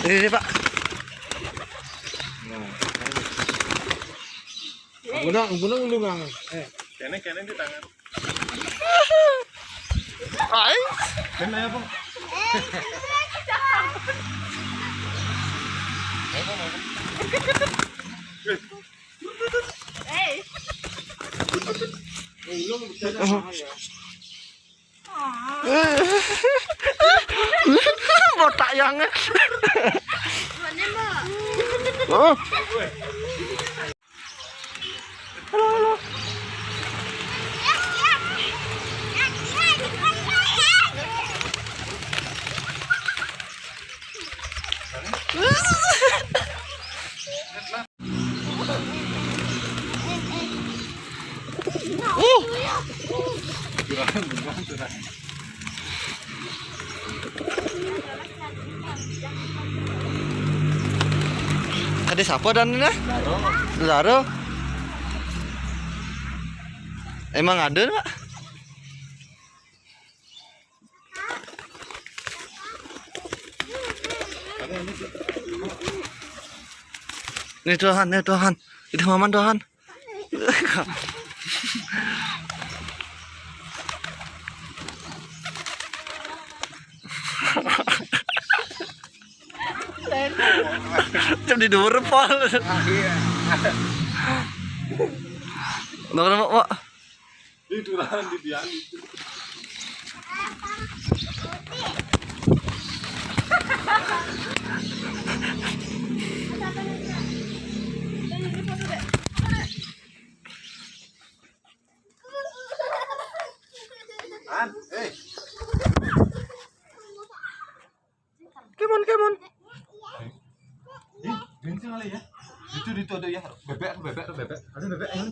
Ini Pak. Gunung lu bang. Kene di tangan. Ay. Kene ya bang. Botak yang. Oh. Halo. Ada siapa dan ini? Laro. Emang ada nggak? Nih Tuhan. Itu maman Tuhan. Cem di dua pol. Nggak Pak. Itu lah di biang itu. Come on. Bensin kali ya. Itu ada ya. Bebek. Ada bebek ini.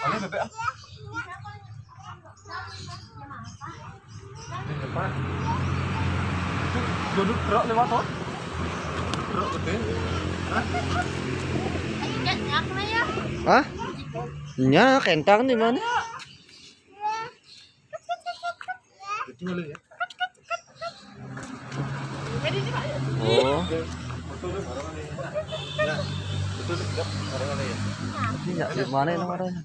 Ada bebek ah. Di depan. Itu jodoh truk lewat toh. Truk gede. Hah? Nya kentang di mana? Itu kali ya. Oh, Betul barang kali ya. Ya. Betul tidak barang kali ya. ini nggak di mana ini namanya?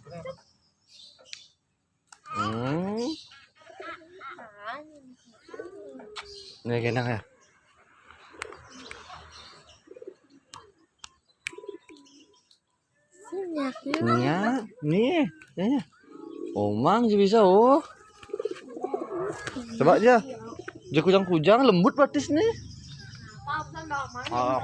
Ini kentang ya? Nya, nih, ya. Omang sih bisa, oh. Coba aja. Dia kujang-kujang lembut batis nih. Ah.